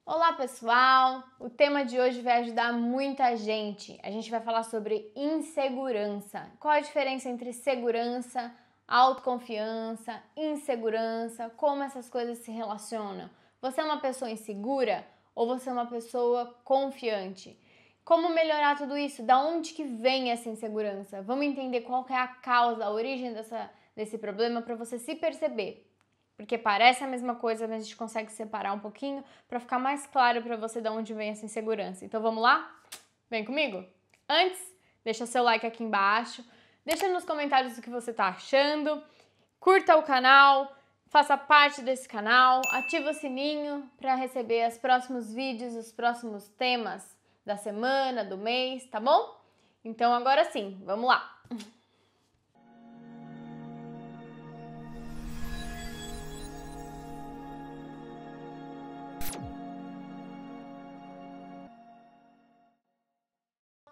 Olá pessoal, o tema de hoje vai ajudar muita gente. A gente vai falar sobre insegurança. Qual a diferença entre segurança, autoconfiança, insegurança, como essas coisas se relacionam? Você é uma pessoa insegura ou você é uma pessoa confiante? Como melhorar tudo isso? Da onde que vem essa insegurança? Vamos entender qual que é a causa, a origem desse problema para você se perceber. Porque parece a mesma coisa, mas a gente consegue separar um pouquinho para ficar mais claro para você de onde vem essa insegurança. Então vamos lá? Vem comigo? Antes, deixa seu like aqui embaixo, deixa nos comentários o que você tá achando, curta o canal, faça parte desse canal, ativa o sininho para receber os próximos vídeos, os próximos temas da semana, do mês, tá bom? Então agora sim, vamos lá!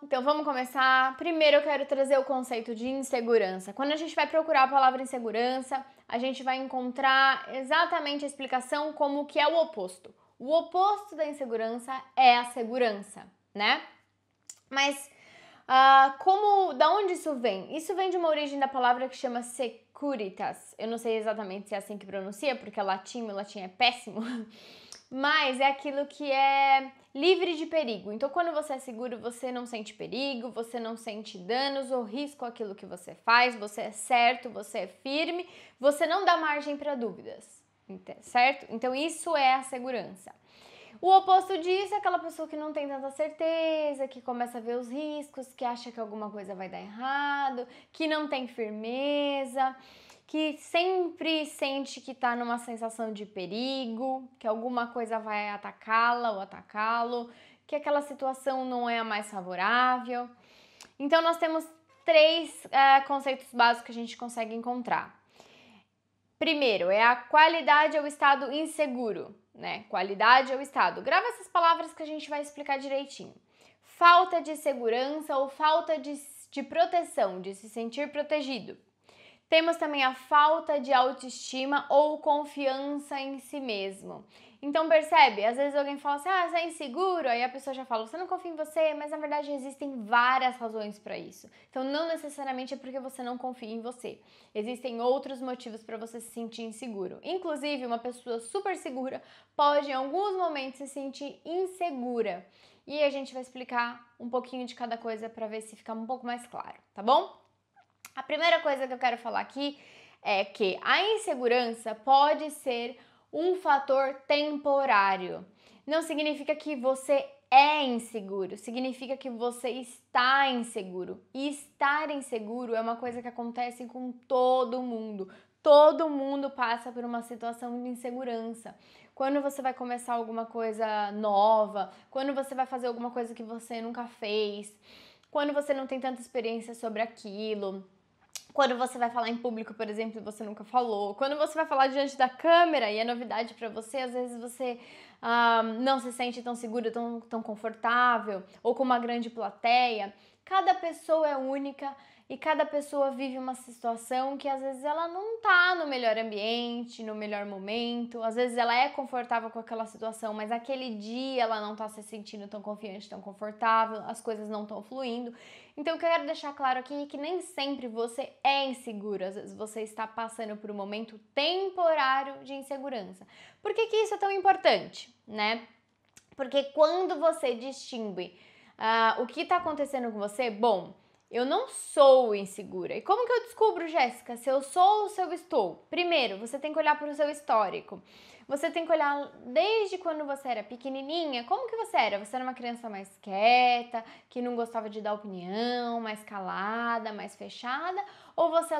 Então vamos começar. Primeiro eu quero trazer o conceito de insegurança. Quando a gente vai procurar a palavra insegurança, a gente vai encontrar exatamente a explicação como que é o oposto. O oposto da insegurança é a segurança, né? Mas da onde isso vem? Isso vem de uma origem da palavra que chama securitas. Eu não sei exatamente se é assim que pronuncia, porque é latim, meu latim é péssimo. Mas é aquilo que é livre de perigo. Então, quando você é seguro, você não sente perigo, você não sente danos ou risco àquilo que você faz, você é certo, você é firme, você não dá margem para dúvidas, certo? Então, isso é a segurança. O oposto disso é aquela pessoa que não tem tanta certeza, que começa a ver os riscos, que acha que alguma coisa vai dar errado, que não tem firmeza, que sempre sente que está numa sensação de perigo, que alguma coisa vai atacá-la ou atacá-lo, que aquela situação não é a mais favorável. Então, nós temos três conceitos básicos que a gente consegue encontrar. Primeiro, é a qualidade ou estado inseguro, né? Qualidade ou estado. Grava essas palavras que a gente vai explicar direitinho. Falta de segurança ou falta de proteção, de se sentir protegido. Temos também a falta de autoestima ou confiança em si mesmo. Então percebe, às vezes alguém fala assim, você é inseguro, aí a pessoa já fala, você não confia em você, mas na verdade existem várias razões para isso. Então não necessariamente é porque você não confia em você. Existem outros motivos para você se sentir inseguro. Inclusive, uma pessoa super segura pode em alguns momentos se sentir insegura. E a gente vai explicar um pouquinho de cada coisa para ver se fica um pouco mais claro, tá bom? A primeira coisa que eu quero falar aqui é que a insegurança pode ser um fator temporário. Não significa que você é inseguro, significa que você está inseguro. E estar inseguro é uma coisa que acontece com todo mundo. Todo mundo passa por uma situação de insegurança. Quando você vai começar alguma coisa nova, quando você vai fazer alguma coisa que você nunca fez, quando você não tem tanta experiência sobre aquilo, quando você vai falar em público, por exemplo, e você nunca falou. Quando você vai falar diante da câmera e é novidade pra você, às vezes você não se sente tão segura, tão confortável, ou com uma grande plateia. Cada pessoa é única e cada pessoa vive uma situação que às vezes ela não tá no melhor ambiente, no melhor momento. Às vezes ela é confortável com aquela situação, mas aquele dia ela não tá se sentindo tão confiante, tão confortável, as coisas não estão fluindo. Então, o que eu quero deixar claro aqui é que nem sempre você é inseguro, às vezes você está passando por um momento temporário de insegurança. Por que que isso é tão importante, né? Porque quando você distingue o que está acontecendo com você, bom, eu não sou insegura. E como que eu descubro, Jéssica, se eu sou ou se eu estou? Primeiro, você tem que olhar para o seu histórico. Você tem que olhar desde quando você era pequenininha, como que você era? Você era uma criança mais quieta, que não gostava de dar opinião, mais calada, mais fechada? Ou você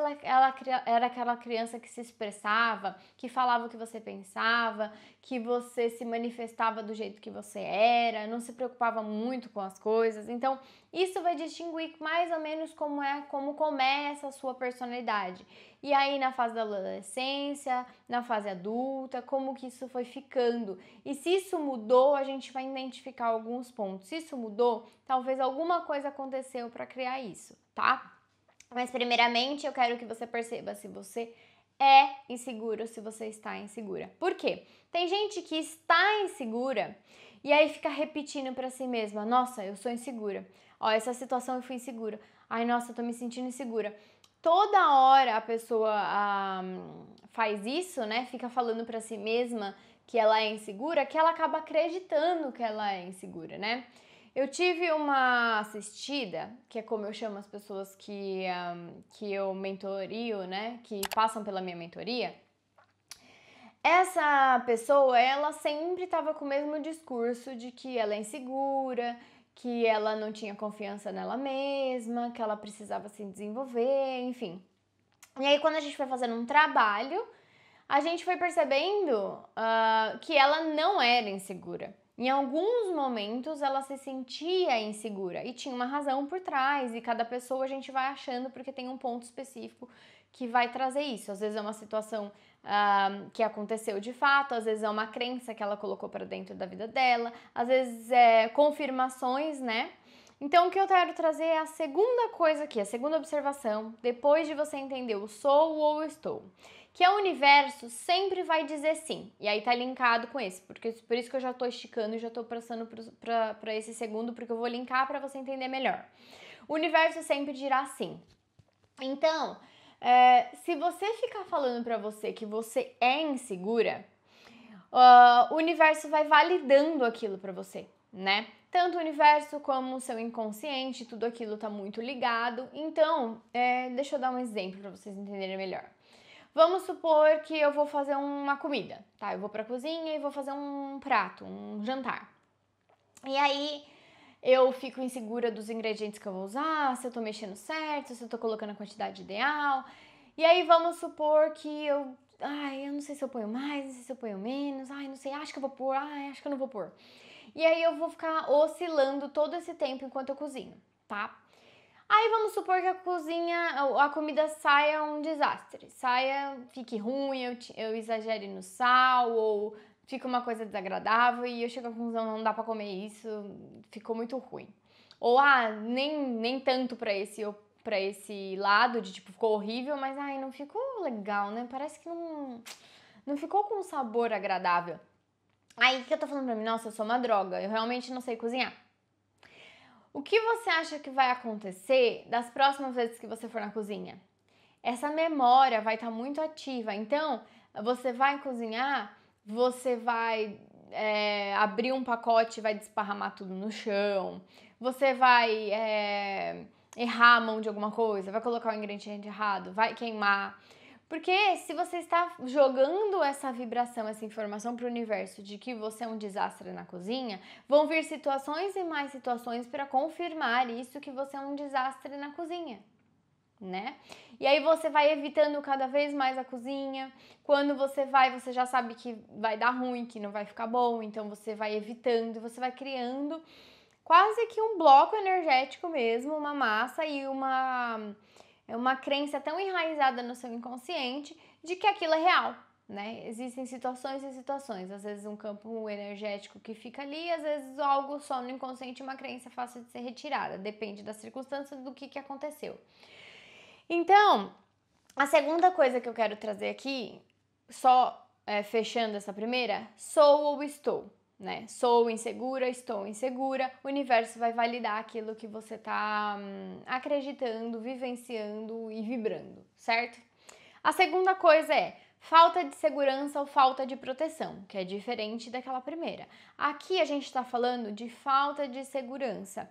era aquela criança que se expressava, que falava o que você pensava, que você se manifestava do jeito que você era, não se preocupava muito com as coisas? Então, isso vai distinguir mais ou menos como começa a sua personalidade. E aí, na fase da adolescência, na fase adulta, como que isso foi ficando. E se isso mudou, a gente vai identificar alguns pontos. Se isso mudou, talvez alguma coisa aconteceu para criar isso, tá? Mas primeiramente eu quero que você perceba se você é inseguro, se você está insegura. Por quê? Tem gente que está insegura E aí fica repetindo pra si mesma, nossa, eu sou insegura. Ó, essa situação eu fui insegura. Ai, nossa, eu tô me sentindo insegura. Toda hora a pessoa faz isso, né? Fica falando pra si mesma que ela é insegura, que ela acaba acreditando que ela é insegura, né? Eu tive uma assistida, que é como eu chamo as pessoas que eu mentorio, né? Que passam pela minha mentoria. Essa pessoa, ela sempre estava com o mesmo discurso de que ela é insegura, que ela não tinha confiança nela mesma, que ela precisava se desenvolver, enfim. E aí, quando a gente foi fazendo um trabalho, a gente foi percebendo que ela não era insegura. Em alguns momentos ela se sentia insegura e tinha uma razão por trás, e cada pessoa a gente vai achando porque tem um ponto específico que vai trazer isso. Às vezes é uma situação que aconteceu de fato, às vezes é uma crença que ela colocou para dentro da vida dela, às vezes é confirmações, né? Então, o que eu quero trazer é a segunda coisa aqui, a segunda observação, depois de você entender o sou ou o estou, que o universo sempre vai dizer sim. E aí tá linkado com esse, porque por isso que eu já tô esticando e já tô passando para esse segundo, porque eu vou linkar para você entender melhor. O universo sempre dirá sim. Então, se você ficar falando para você que você é insegura, o universo vai validando aquilo para você, né? Tanto o universo como o seu inconsciente, tudo aquilo tá muito ligado. Então, deixa eu dar um exemplo para vocês entenderem melhor. Vamos supor que eu vou fazer uma comida, tá? Eu vou pra cozinha e vou fazer um prato, um jantar. E aí eu fico insegura dos ingredientes que eu vou usar, se eu tô mexendo certo, se eu tô colocando a quantidade ideal. E aí vamos supor que eu não sei se eu ponho mais, não sei se eu ponho menos, não sei, acho que eu vou pôr, acho que eu não vou pôr. E aí eu vou ficar oscilando todo esse tempo enquanto eu cozinho, tá? Aí vamos supor que a comida saia um desastre, fique ruim, eu exagere no sal, ou fica uma coisa desagradável e eu chego à conclusão, não dá pra comer isso, ficou muito ruim. Ou, nem tanto pra esse lado de tipo, ficou horrível, mas não ficou legal, né? Parece que não ficou com um sabor agradável. Aí o que eu tô falando pra mim? Nossa, eu sou uma droga, eu realmente não sei cozinhar. O que você acha que vai acontecer das próximas vezes que você for na cozinha? Essa memória vai estar muito ativa. Então, você vai cozinhar, você vai abrir um pacote e vai desparramar tudo no chão. Você vai errar a mão de alguma coisa, vai colocar o ingrediente errado, vai queimar. Porque se você está jogando essa vibração, essa informação para o universo de que você é um desastre na cozinha, vão vir situações e mais situações para confirmar isso, que você é um desastre na cozinha, né? E aí você vai evitando cada vez mais a cozinha. Quando você já sabe que vai dar ruim, que não vai ficar bom, então você vai evitando, você vai criando quase que um bloco energético mesmo, uma massa e uma crença tão enraizada no seu inconsciente de que aquilo é real, né? Existem situações e situações, às vezes um campo energético que fica ali, às vezes algo só no inconsciente, uma crença fácil de ser retirada, depende da circunstância do que aconteceu. Então, a segunda coisa que eu quero trazer aqui, só fechando essa primeira, sou ou estou, né? Sou insegura, estou insegura, o universo vai validar aquilo que você tá acreditando, vivenciando e vibrando, certo? A segunda coisa é falta de segurança ou falta de proteção, que é diferente daquela primeira. Aqui a gente tá falando de falta de segurança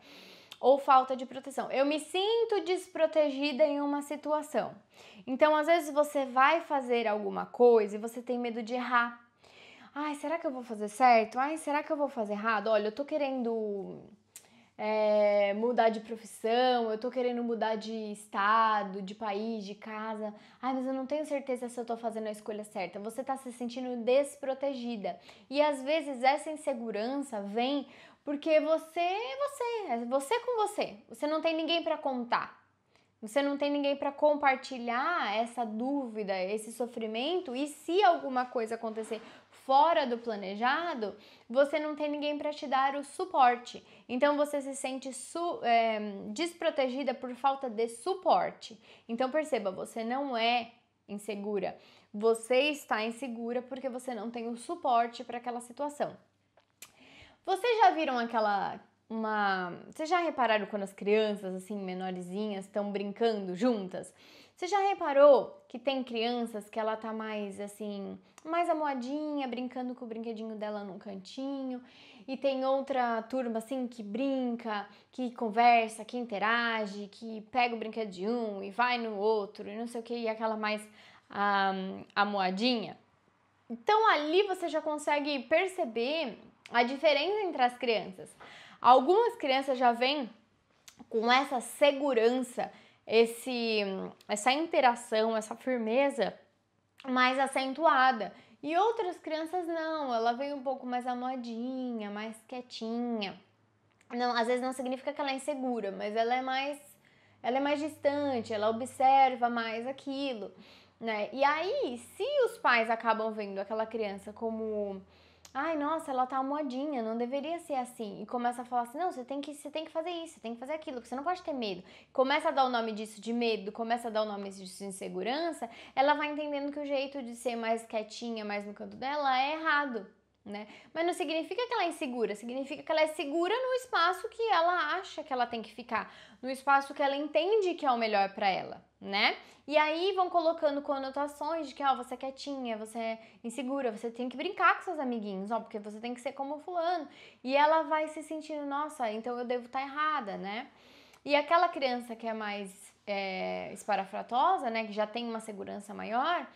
ou falta de proteção. Eu me sinto desprotegida em uma situação. Então, às vezes você vai fazer alguma coisa e você tem medo de errar. Será que eu vou fazer certo? Será que eu vou fazer errado? Olha, eu tô querendo mudar de profissão, eu tô querendo mudar de estado, de país, de casa. Mas eu não tenho certeza se eu tô fazendo a escolha certa. Você tá se sentindo desprotegida. E às vezes essa insegurança vem porque você é você com você. Você não tem ninguém para contar. Você não tem ninguém para compartilhar essa dúvida, esse sofrimento, e se alguma coisa acontecer fora do planejado, você não tem ninguém para te dar o suporte. Então você se sente desprotegida por falta de suporte. Então perceba, você não é insegura. Você está insegura porque você não tem o suporte para aquela situação. Vocês já viram Vocês já repararam quando as crianças, assim, menorzinhas, estão brincando juntas? Você já reparou que tem crianças que ela tá mais, assim, mais amuadinha, brincando com o brinquedinho dela num cantinho, e tem outra turma, assim, que brinca, que conversa, que interage, que pega o brinquedo de um e vai no outro, e não sei o que, e aquela mais amuadinha? Então ali você já consegue perceber a diferença entre as crianças. Algumas crianças já vêm com essa segurança, essa interação, essa firmeza mais acentuada. E outras crianças não, ela vem um pouco mais amuadinha, mais quietinha. Não, às vezes não significa que ela é insegura, mas ela é mais distante, ela observa mais aquilo, né? E aí, se os pais acabam vendo aquela criança como, ai, nossa, ela tá modinha, não deveria ser assim, e começa a falar assim, não, você tem que fazer isso, você tem que fazer aquilo, você não pode ter medo. Começa a dar o nome disso de medo, começa a dar o nome disso de insegurança, ela vai entendendo que o jeito de ser mais quietinha, mais no canto dela é errado. Né? Mas não significa que ela é insegura, significa que ela é segura no espaço que ela acha que ela tem que ficar, no espaço que ela entende que é o melhor para ela, né? E aí vão colocando conotações de que, ó, você é quietinha, você é insegura, você tem que brincar com seus amiguinhos, ó, porque você tem que ser como fulano. E ela vai se sentindo, nossa, então eu devo estar errada, né? E aquela criança que é mais esparafratosa, né, que já tem uma segurança maior,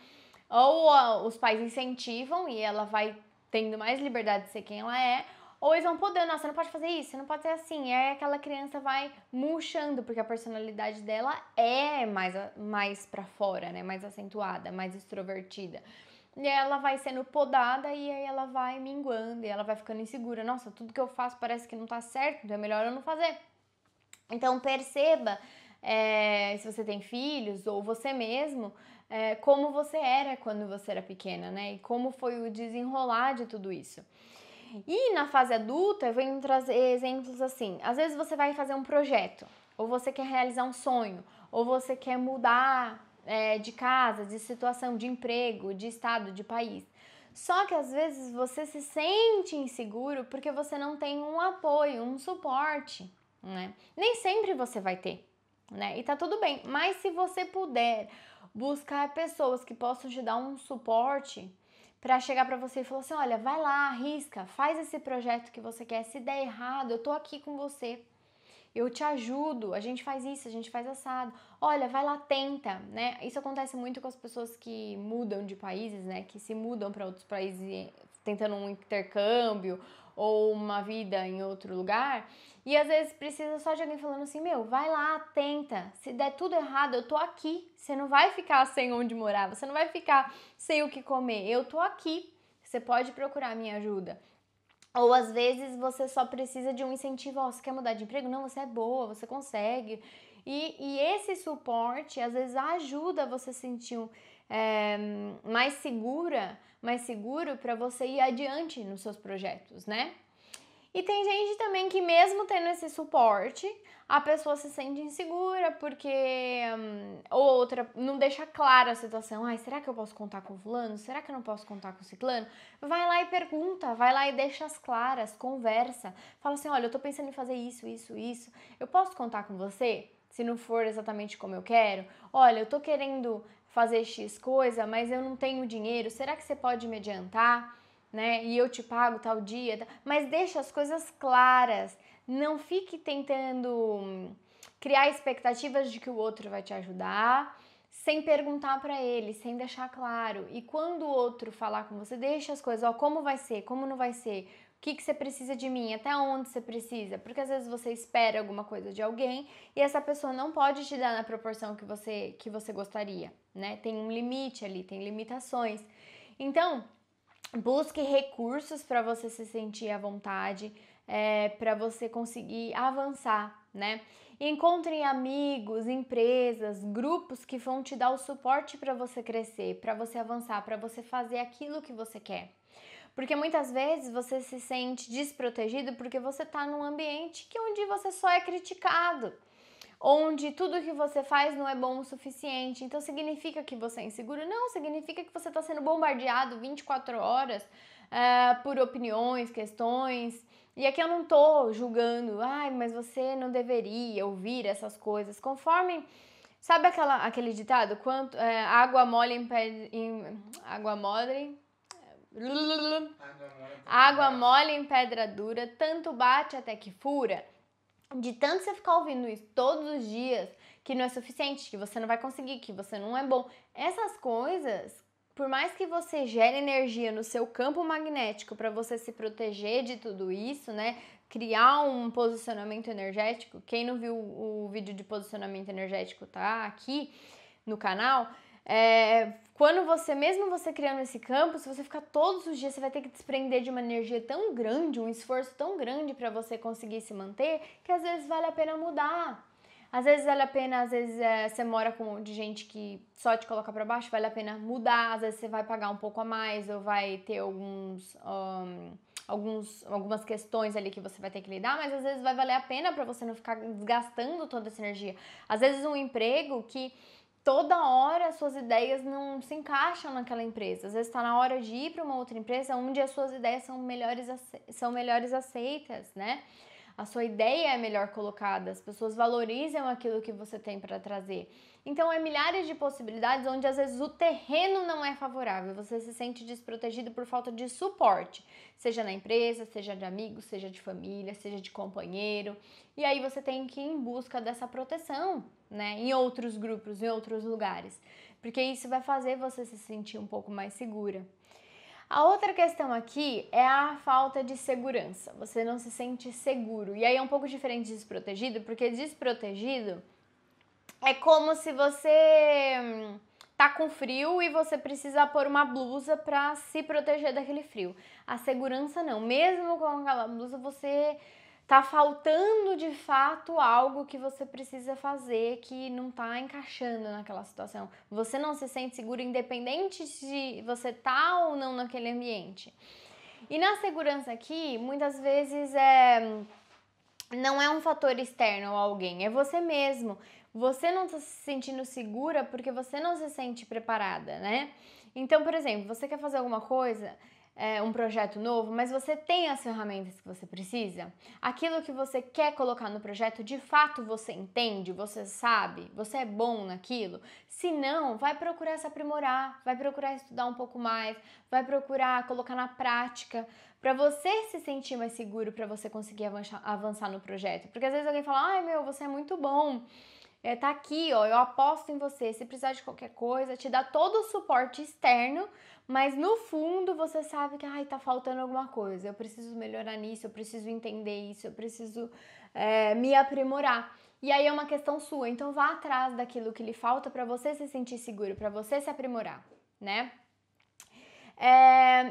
ou os pais incentivam e ela vai tendo mais liberdade de ser quem ela é, ou eles vão podendo, nossa, você não pode fazer isso, você não pode ser assim. E aí aquela criança vai murchando, porque a personalidade dela é mais pra fora, né? Mais acentuada, mais extrovertida. E aí ela vai sendo podada e aí ela vai minguando e ela vai ficando insegura. Nossa, tudo que eu faço parece que não tá certo, então é melhor eu não fazer. Então perceba, se você tem filhos ou você mesmo, como você era quando você era pequena, né? E como foi o desenrolar de tudo isso. E na fase adulta, eu venho trazer exemplos assim. Às vezes você vai fazer um projeto, ou você quer realizar um sonho, ou você quer mudar de casa, de situação, de emprego, de estado, de país. Só que às vezes você se sente inseguro porque você não tem um apoio, um suporte, né? Nem sempre você vai ter, né? E tá tudo bem, mas se você puder buscar pessoas que possam te dar um suporte para chegar para você e falar assim, olha, vai lá, arrisca, faz esse projeto que você quer, se der errado, eu tô aqui com você, eu te ajudo, a gente faz isso, a gente faz assado, olha, vai lá, tenta, né? Isso acontece muito com as pessoas que mudam de países, né? Que se mudam para outros países tentando um intercâmbio ou uma vida em outro lugar. E às vezes precisa só de alguém falando assim, meu, vai lá, tenta. Se der tudo errado, eu tô aqui. Você não vai ficar sem onde morar, você não vai ficar sem o que comer. Eu tô aqui. Você pode procurar minha ajuda. Ou às vezes você só precisa de um incentivo, você quer mudar de emprego? Não, você é boa, você consegue. E esse suporte às vezes ajuda você a sentir mais seguro para você ir adiante nos seus projetos, né? E tem gente também que mesmo tendo esse suporte, a pessoa se sente insegura porque ou outra não deixa clara a situação. Ai, será que eu posso contar com fulano? Será que eu não posso contar com ciclano? Vai lá e pergunta, vai lá e deixa as claras, conversa. Fala assim, olha, eu tô pensando em fazer isso, isso, isso. Eu posso contar com você? Se não for exatamente como eu quero? Olha, eu tô querendo fazer X coisa, mas eu não tenho dinheiro. Será que você pode me adiantar? Né? E eu te pago tal dia, mas deixa as coisas claras. Não fique tentando criar expectativas de que o outro vai te ajudar, sem perguntar para ele, sem deixar claro. E quando o outro falar com você, deixa as coisas, ó, como vai ser, como não vai ser, o que você precisa de mim, até onde você precisa, porque às vezes você espera alguma coisa de alguém e essa pessoa não pode te dar na proporção que você gostaria, né? Tem um limite ali, tem limitações. Então, busque recursos para você se sentir à vontade, para você conseguir avançar, né? Encontre amigos, empresas, grupos que vão te dar o suporte para você crescer, para você avançar, para você fazer aquilo que você quer. Porque muitas vezes você se sente desprotegido porque você está num ambiente onde você só é criticado, onde tudo que você faz não é bom o suficiente. Então significa que você é inseguro? Não, significa que você está sendo bombardeado 24 horas por opiniões, questões. E aqui eu não tô julgando, ai, mas você não deveria ouvir essas coisas. Conforme, sabe aquele ditado? Água mole água mole em pedra dura, tanto bate até que fura. De tanto você ficar ouvindo isso todos os dias, que não é suficiente, que você não vai conseguir, que você não é bom. Essas coisas, por mais que você gere energia no seu campo magnético para você se proteger de tudo isso, né? Criar um posicionamento energético. Quem não viu o vídeo de posicionamento energético tá aqui no canal. Quando mesmo você criando esse campo, se você ficar todos os dias, você vai ter que desprender de uma energia tão grande, um esforço tão grande para você conseguir se manter, que às vezes vale a pena mudar. Às vezes vale a pena, você mora com de gente que só te coloca para baixo, vale a pena mudar, às vezes você vai pagar um pouco a mais ou vai ter algumas questões ali que você vai ter que lidar, mas às vezes vai valer a pena para você não ficar desgastando toda essa energia. Às vezes um emprego que toda hora suas ideias não se encaixam naquela empresa. Às vezes está na hora de ir para uma outra empresa onde as suas ideias são melhores aceitas, né? A sua ideia é melhor colocada, as pessoas valorizam aquilo que você tem para trazer. Então, é milhares de possibilidades onde às vezes o terreno não é favorável, você se sente desprotegido por falta de suporte, seja na empresa, seja de amigos, seja de família, seja de companheiro. E aí você tem que ir em busca dessa proteção, né, em outros grupos, em outros lugares, porque isso vai fazer você se sentir um pouco mais segura. A outra questão aqui é a falta de segurança. Você não se sente seguro. E aí é um pouco diferente de desprotegido, porque desprotegido é como se você tá com frio e você precisa pôr uma blusa para se proteger daquele frio. A segurança não. Mesmo com aquela blusa, você tá faltando de fato algo que você precisa fazer que não tá encaixando naquela situação. Você não se sente seguro independente de você tá ou não naquele ambiente. E na segurança aqui, muitas vezes não é um fator externo a alguém, é você mesmo. Você não tá se sentindo segura porque você não se sente preparada, né? Então, por exemplo, você quer fazer alguma coisa, um projeto novo, mas você tem as ferramentas que você precisa? Aquilo que você quer colocar no projeto, de fato você entende, você sabe, você é bom naquilo? Se não, vai procurar se aprimorar, vai procurar estudar um pouco mais, vai procurar colocar na prática, para você se sentir mais seguro, para você conseguir avançar no projeto. Porque às vezes alguém fala, ai meu, você é muito bom, tá aqui, ó, eu aposto em você, se precisar de qualquer coisa, te dá todo o suporte externo, mas no fundo você sabe que, ai, tá faltando alguma coisa, eu preciso melhorar nisso, eu preciso entender isso, eu preciso me aprimorar. E aí é uma questão sua, então vá atrás daquilo que lhe falta para você se sentir seguro, para você se aprimorar, né?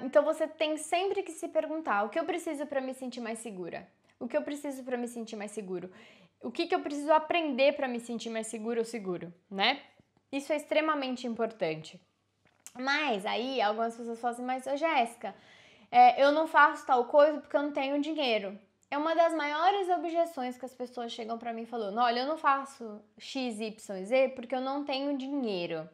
Então você tem sempre que se perguntar, o que eu preciso para me sentir mais segura? O que eu preciso para me sentir mais seguro? O que eu preciso aprender para me sentir mais seguro ou seguro, né? Isso é extremamente importante. Mas aí algumas pessoas falam assim, mas Jéssica, eu não faço tal coisa porque eu não tenho dinheiro. É uma das maiores objeções que as pessoas chegam para mim falando, olha, eu não faço X, Y, Z porque eu não tenho dinheiro,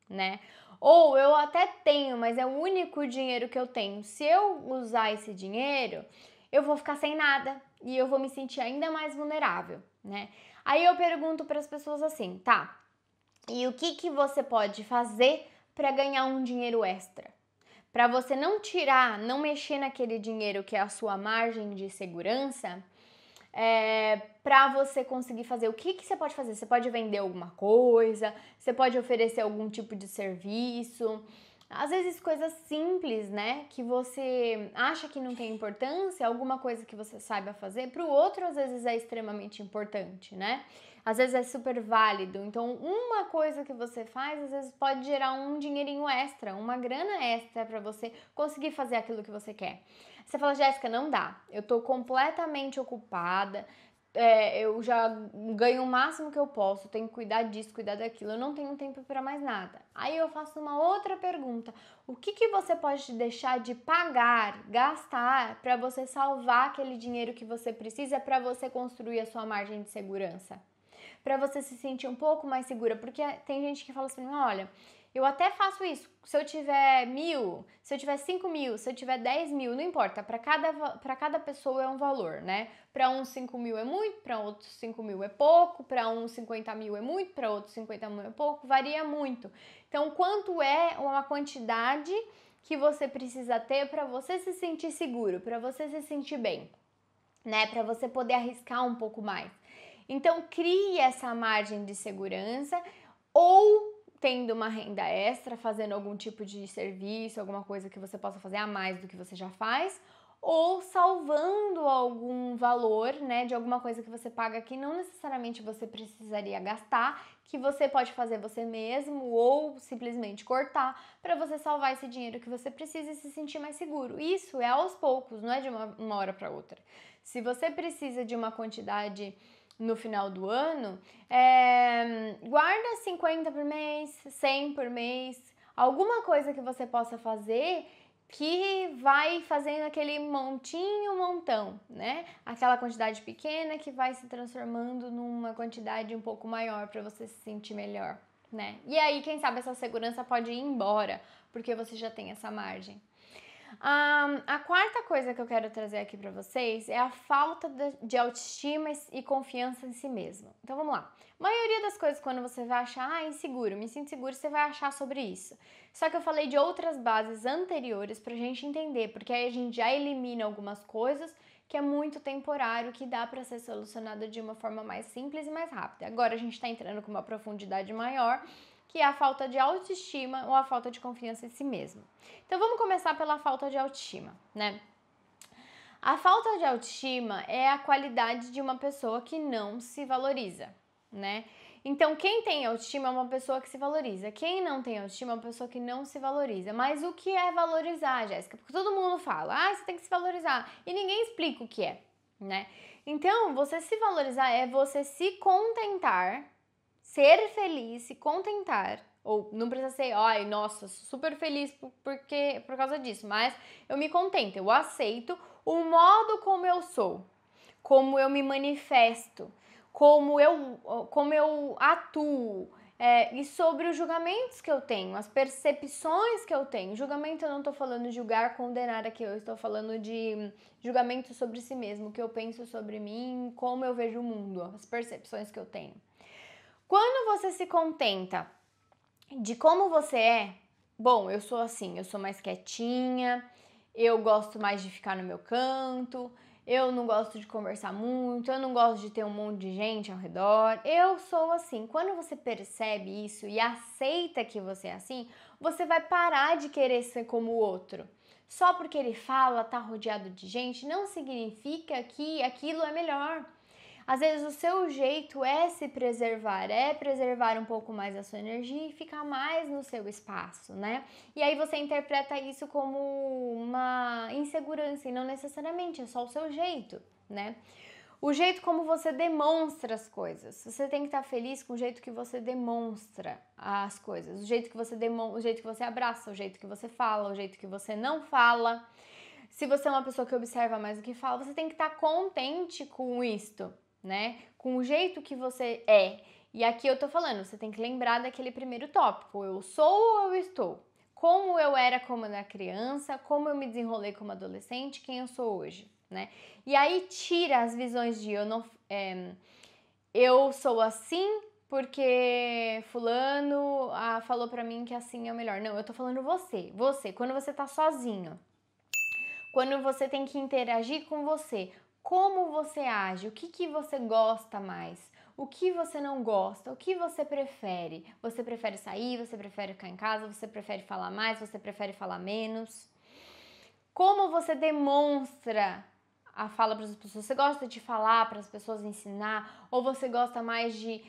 né? Ou eu até tenho, mas é o único dinheiro que eu tenho. Se eu usar esse dinheiro, eu vou ficar sem nada e eu vou me sentir ainda mais vulnerável, né? Aí eu pergunto para as pessoas assim, tá? E o que você pode fazer para ganhar um dinheiro extra? Para você não tirar, não mexer naquele dinheiro que é a sua margem de segurança, para você conseguir fazer. O que você pode fazer? Você pode vender alguma coisa, você pode oferecer algum tipo de serviço. Às vezes coisas simples, né, que você acha que não tem importância, alguma coisa que você saiba fazer, para o outro às vezes é extremamente importante, né? Às vezes é super válido. Então, uma coisa que você faz, às vezes pode gerar um dinheirinho extra, uma grana extra para você conseguir fazer aquilo que você quer. Você fala, Jéssica, não dá. Eu tô completamente ocupada. Eu já ganho o máximo que eu posso, tenho que cuidar disso, cuidar daquilo, eu não tenho tempo para mais nada. Aí eu faço uma outra pergunta: o que você pode deixar de pagar, gastar, para você salvar aquele dinheiro que você precisa para você construir a sua margem de segurança? Para você se sentir um pouco mais segura, porque tem gente que fala assim, olha, Eu até faço isso. Se eu tiver 1.000, se eu tiver 5.000, se eu tiver 10.000, não importa. Para cada pessoa é um valor, né? Para uns 5.000 é muito, para outros 5.000 é pouco, para uns 50.000 é muito, para outros 50.000 é pouco, varia muito. Então, quanto é uma quantidade que você precisa ter para você se sentir seguro, para você se sentir bem, né? Para você poder arriscar um pouco mais. Então, crie essa margem de segurança ou tendo uma renda extra, fazendo algum tipo de serviço, alguma coisa que você possa fazer a mais do que você já faz, ou salvando algum valor, né, de alguma coisa que você paga que não necessariamente você precisaria gastar, que você pode fazer você mesmo ou simplesmente cortar para você salvar esse dinheiro que você precisa e se sentir mais seguro. Isso é aos poucos, não é de uma hora para outra. Se você precisa de uma quantidade no final do ano, guarda 50 por mês, 100 por mês, alguma coisa que você possa fazer que vai fazendo aquele montão, né? Aquela quantidade pequena que vai se transformando numa quantidade um pouco maior para você se sentir melhor, né? E aí, quem sabe essa segurança pode ir embora, porque você já tem essa margem. A quarta coisa que eu quero trazer aqui para vocês é a falta de autoestima e confiança em si mesmo. Então vamos lá. A maioria das coisas, quando você vai achar, inseguro, me sinto seguro, você vai achar sobre isso. Só que eu falei de outras bases anteriores pra gente entender, porque aí a gente já elimina algumas coisas que é muito temporário, que dá para ser solucionado de uma forma mais simples e mais rápida. Agora a gente está entrando com uma profundidade maior, que é a falta de autoestima ou a falta de confiança em si mesmo. Então vamos começar pela falta de autoestima, né? A falta de autoestima é a qualidade de uma pessoa que não se valoriza, né? Então, quem tem autoestima é uma pessoa que se valoriza. Quem não tem autoestima é uma pessoa que não se valoriza. Mas o que é valorizar, Jéssica? Porque todo mundo fala, você tem que se valorizar. E ninguém explica o que é, né? Então, você se valorizar é você se contentar, ser feliz, se contentar, ou não precisa ser, ai, nossa, super feliz por causa disso, mas eu me contento, eu aceito o modo como eu sou, como eu me manifesto, como eu atuo, e sobre os julgamentos que eu tenho, as percepções que eu tenho. Julgamento, eu não estou falando de julgar, condenar aqui, eu estou falando de julgamento sobre si mesmo, o que eu penso sobre mim, como eu vejo o mundo, as percepções que eu tenho. Quando você se contenta de como você é, bom, eu sou assim, eu sou mais quietinha, eu gosto mais de ficar no meu canto, eu não gosto de conversar muito, eu não gosto de ter um monte de gente ao redor, eu sou assim. Quando você percebe isso e aceita que você é assim, você vai parar de querer ser como o outro. Só porque ele fala, tá rodeado de gente, não significa que aquilo é melhor. Às vezes o seu jeito é se preservar, é preservar um pouco mais a sua energia e ficar mais no seu espaço, né? E aí você interpreta isso como uma insegurança e não necessariamente, é só o seu jeito, né? O jeito como você demonstra as coisas. Você tem que estar feliz com o jeito que você demonstra as coisas, o jeito que você abraça, o jeito que você fala, o jeito que você não fala. Se você é uma pessoa que observa mais do que fala, você tem que estar contente com isto, né? Com o jeito que você é. E aqui eu tô falando, você tem que lembrar daquele primeiro tópico. Eu sou ou eu estou? Como eu era como na criança, como eu me desenrolei como adolescente, quem eu sou hoje, né? E aí tira as visões de eu sou assim porque fulano falou pra mim que assim é o melhor. Não, eu tô falando você, quando você tá sozinho. Quando você tem que interagir com você, como você age, o que você gosta mais, o que você não gosta, o que você prefere. Você prefere sair, você prefere ficar em casa, você prefere falar mais, você prefere falar menos. Como você demonstra a fala para as pessoas? Você gosta de falar para as pessoas, ensinar? Ou você gosta mais de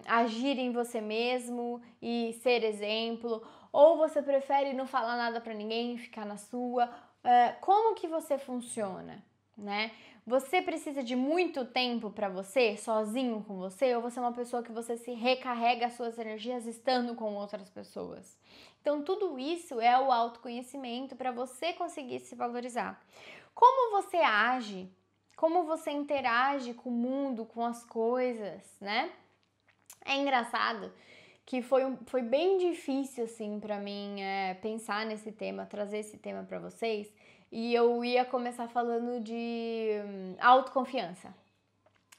agir em você mesmo e ser exemplo? Ou você prefere não falar nada para ninguém, ficar na sua? Como que você funciona, né? Você precisa de muito tempo para você, sozinho com você, ou você é uma pessoa que você se recarrega as suas energias estando com outras pessoas? Então, tudo isso é o autoconhecimento para você conseguir se valorizar. Como você age? Como você interage com o mundo, com as coisas, né? É engraçado que foi bem difícil, assim, pra mim pensar nesse tema, trazer esse tema pra vocês. E eu ia começar falando de autoconfiança.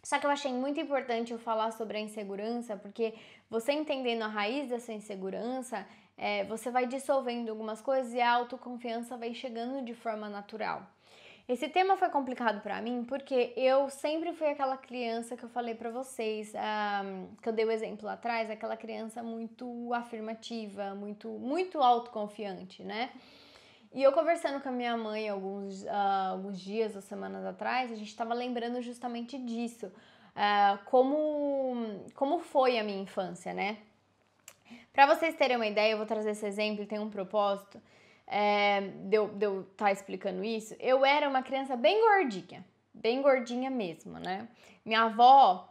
Só que eu achei muito importante eu falar sobre a insegurança, porque você entendendo a raiz dessa insegurança, você vai dissolvendo algumas coisas e a autoconfiança vai chegando de forma natural. Esse tema foi complicado pra mim porque eu sempre fui aquela criança que eu falei pra vocês, que eu dei o exemplo lá atrás, aquela criança muito afirmativa, muito autoconfiante, né? E eu conversando com a minha mãe alguns dias ou semanas atrás, a gente estava lembrando justamente disso, como foi a minha infância, né? Pra vocês terem uma ideia, eu vou trazer esse exemplo, tem um propósito. De eu estar explicando isso, eu era uma criança bem gordinha mesmo, né? Minha avó,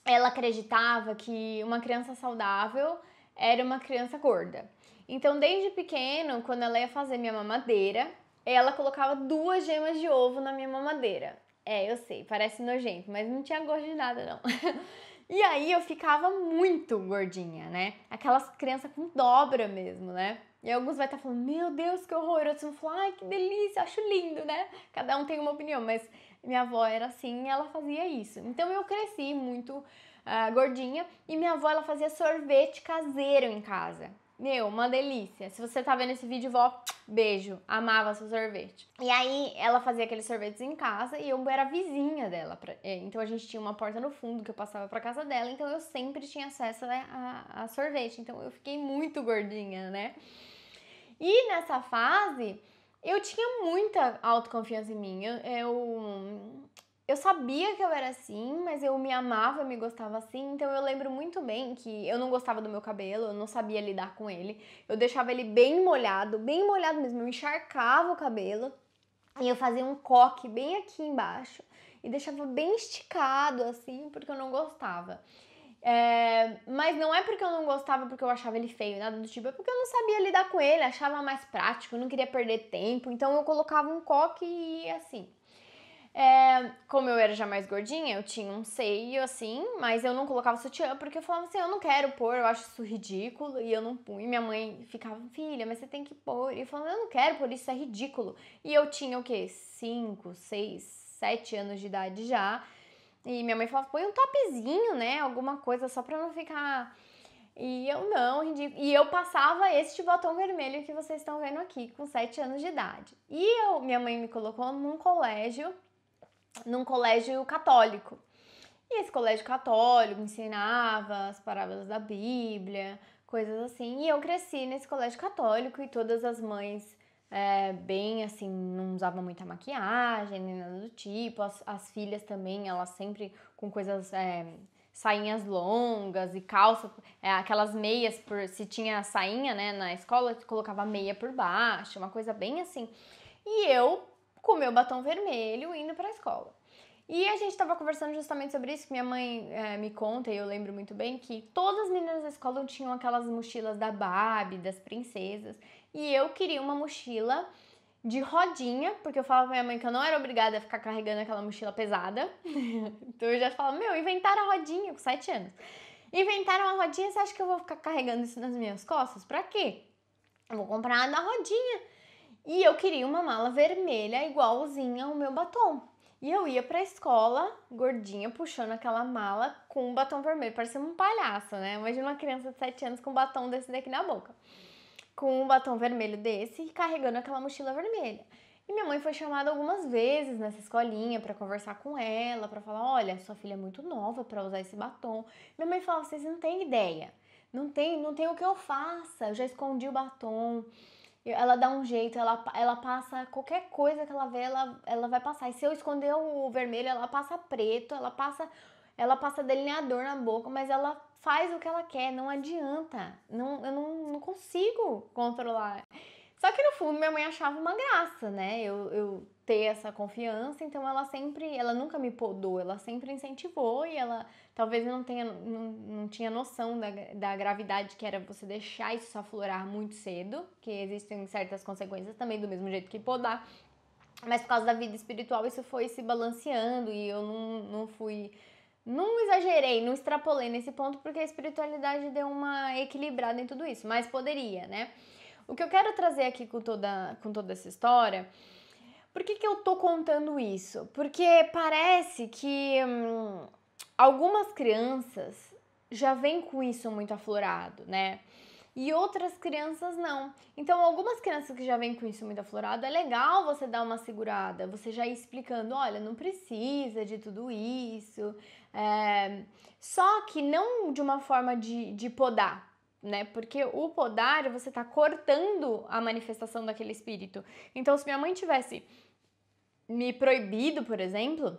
ela acreditava que uma criança saudável era uma criança gorda. Então, desde pequeno, quando ela ia fazer minha mamadeira, ela colocava 2 gemas de ovo na minha mamadeira. Eu sei, parece nojento, mas não tinha gosto de nada, não. E aí eu ficava muito gordinha, né? Aquelas crianças com dobra mesmo, né? E alguns vai estar falando, meu Deus, que horror. Outros vão falar, ai, que delícia, acho lindo, né? Cada um tem uma opinião, mas minha avó era assim e ela fazia isso. Então eu cresci muito gordinha e minha avó, ela fazia sorvete caseiro em casa. Meu, uma delícia. Se você tá vendo esse vídeo, vó, beijo. Amava seu sorvete. E aí, ela fazia aqueles sorvetes em casa e eu era vizinha dela. Então, a gente tinha uma porta no fundo que eu passava pra casa dela. Então, eu sempre tinha acesso a sorvete. Então, eu fiquei muito gordinha, né? E nessa fase, eu tinha muita autoconfiança em mim. Eu sabia que eu era assim, mas eu me amava, eu me gostava assim. Então eu lembro muito bem que eu não gostava do meu cabelo, eu não sabia lidar com ele. Eu deixava ele bem molhado mesmo. Eu encharcava o cabelo e eu fazia um coque bem aqui embaixo e deixava bem esticado assim, porque eu não gostava. Mas não é porque eu não gostava, porque eu achava ele feio, nada do tipo, é porque eu não sabia lidar com ele, achava mais prático, não queria perder tempo, então eu colocava um coque e ia assim. Como eu era já mais gordinha, eu tinha um seio assim, mas eu não colocava sutiã porque eu falava assim, eu não quero pôr, eu acho isso ridículo, e eu não punha. Minha mãe ficava, filha, mas você tem que pôr. E eu falava, eu não quero pôr, isso é ridículo. E eu tinha o quê? 5, 6, 7 anos de idade já. E minha mãe falava, põe um topzinho, né? Alguma coisa só pra não ficar. E eu não, ridículo. E eu passava esse batom vermelho que vocês estão vendo aqui, com 7 anos de idade. E minha mãe me colocou num colégio católico. E esse colégio católico ensinava as parábolas da Bíblia, coisas assim. E eu cresci nesse colégio católico e todas as mães bem assim, não usavam muita maquiagem, nem nada do tipo. As filhas também, elas sempre com coisas, sainhas longas e calça, aquelas meias, se tinha sainha, né, na escola, colocava meia por baixo, uma coisa bem assim. E eu com meu batom vermelho indo pra escola. E a gente tava conversando justamente sobre isso, que minha mãe me conta, e eu lembro muito bem, que todas as meninas da escola tinham aquelas mochilas da Barbie, das princesas, e eu queria uma mochila de rodinha, porque eu falava pra minha mãe que eu não era obrigada a ficar carregando aquela mochila pesada. Então eu já falava, meu, inventaram a rodinha com 7 anos. Inventaram a rodinha, você acha que eu vou ficar carregando isso nas minhas costas? Pra quê? Eu vou comprar na rodinha. E eu queria uma mala vermelha igualzinha ao meu batom. E eu ia pra escola, gordinha, puxando aquela mala com um batom vermelho. Parecia um palhaço, né? Imagina uma criança de 7 anos com um batom desse daqui na boca. Com um batom vermelho desse e carregando aquela mochila vermelha. E minha mãe foi chamada algumas vezes nessa escolinha pra conversar com ela, pra falar, olha, sua filha é muito nova pra usar esse batom. Minha mãe falava, vocês não têm ideia. Não tem o que eu faça. Eu já escondi o batom. Ela dá um jeito, ela passa qualquer coisa que ela vê, ela vai passar. E se eu esconder o vermelho, ela passa preto, ela passa delineador na boca, mas ela faz o que ela quer, não adianta. Eu não consigo controlar. Só que no fundo minha mãe achava uma graça, né? Eu ter essa confiança, então ela nunca me podou, ela sempre incentivou e ela talvez não tinha noção da gravidade que era você deixar isso aflorar muito cedo, que existem certas consequências também do mesmo jeito que podar, mas por causa da vida espiritual isso foi se balanceando e eu Não exagerei, não extrapolei nesse ponto, porque a espiritualidade deu uma equilibrada em tudo isso, mas poderia, né? O que eu quero trazer aqui com toda essa história, por que eu tô contando isso? Porque parece que algumas crianças já vêm com isso muito aflorado, né? E outras crianças não. Então, algumas crianças que já vêm com isso muito aflorado, é legal você dar uma segurada, você já ir explicando, olha, não precisa de tudo isso. Só que não de uma forma de podar, né? Porque o podar, você tá cortando a manifestação daquele espírito. Então, se minha mãe tivesse me proibido, por exemplo,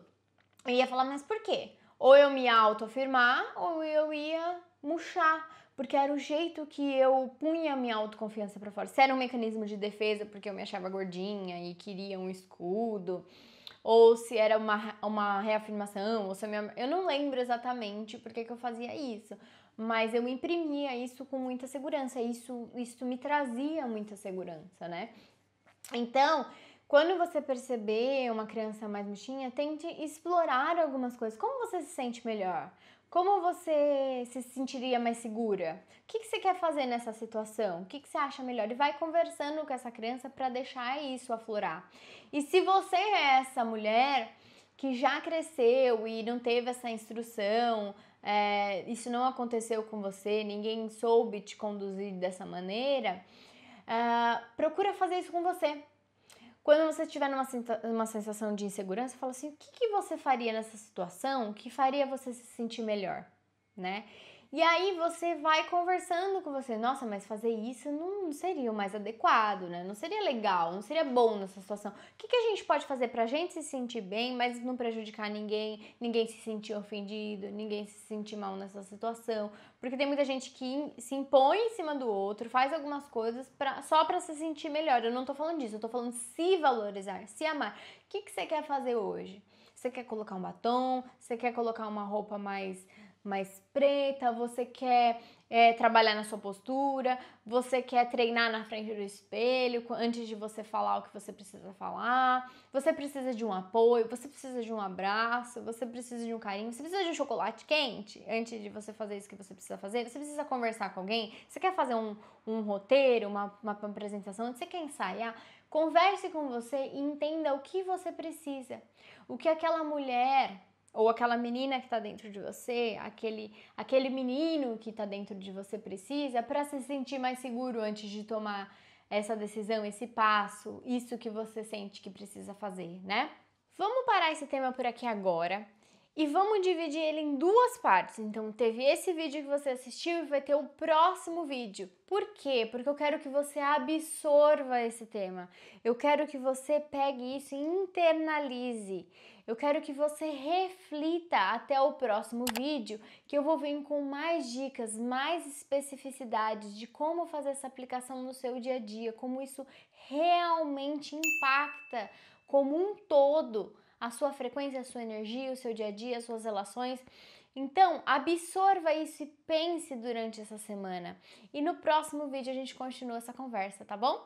eu ia falar, mas por quê? Ou eu me autoafirmar, ou eu ia murchar, porque era o jeito que eu punha a minha autoconfiança pra fora. Se era um mecanismo de defesa, porque eu me achava gordinha e queria um escudo, ou se era uma reafirmação, ou se eu não lembro exatamente por que eu fazia isso, mas eu imprimia isso com muita segurança, isso me trazia muita segurança, né? Então, quando você perceber uma criança mais murchinha, tente explorar algumas coisas. Como você se sente melhor? Como você se sentiria mais segura? O que você quer fazer nessa situação? O que você acha melhor? E vai conversando com essa criança para deixar isso aflorar. E se você é essa mulher que já cresceu e não teve essa instrução, isso não aconteceu com você, ninguém soube te conduzir dessa maneira, procura fazer isso com você. Quando você estiver numa sensação de insegurança, fala assim, o que você faria nessa situação que faria você se sentir melhor, né? E aí você vai conversando com você, nossa, mas fazer isso não seria o mais adequado, né? Não seria legal, não seria bom nessa situação. O que a gente pode fazer pra gente se sentir bem, mas não prejudicar ninguém, ninguém se sentir ofendido, ninguém se sentir mal nessa situação? Porque tem muita gente que se impõe em cima do outro, faz algumas coisas só pra se sentir melhor. Eu não tô falando disso, eu tô falando se valorizar, se amar. O que você quer fazer hoje? Você quer colocar um batom? Você quer colocar uma roupa mais preta? Você quer trabalhar na sua postura? Você quer treinar na frente do espelho antes de você falar o que você precisa falar? Você precisa de um apoio? Você precisa de um abraço? Você precisa de um carinho? Você precisa de um chocolate quente antes de você fazer isso que você precisa fazer? Você precisa conversar com alguém? Você quer fazer um roteiro, uma apresentação? Você quer ensaiar? Converse com você e entenda o que você precisa. O que aquela mulher ou aquela menina que está dentro de você, aquele menino que está dentro de você precisa para se sentir mais seguro antes de tomar essa decisão, esse passo, isso que você sente que precisa fazer, né? Vamos parar esse tema por aqui agora e vamos dividir ele em duas partes. Então, teve esse vídeo que você assistiu e vai ter o próximo vídeo. Por quê? Porque eu quero que você absorva esse tema. Eu quero que você pegue isso e internalize. Eu quero que você reflita até o próximo vídeo, que eu vou vir com mais dicas, mais especificidades de como fazer essa aplicação no seu dia a dia, como isso realmente impacta como um todo a sua frequência, a sua energia, o seu dia a dia, as suas relações. Então, absorva isso e pense durante essa semana. E no próximo vídeo a gente continua essa conversa, tá bom?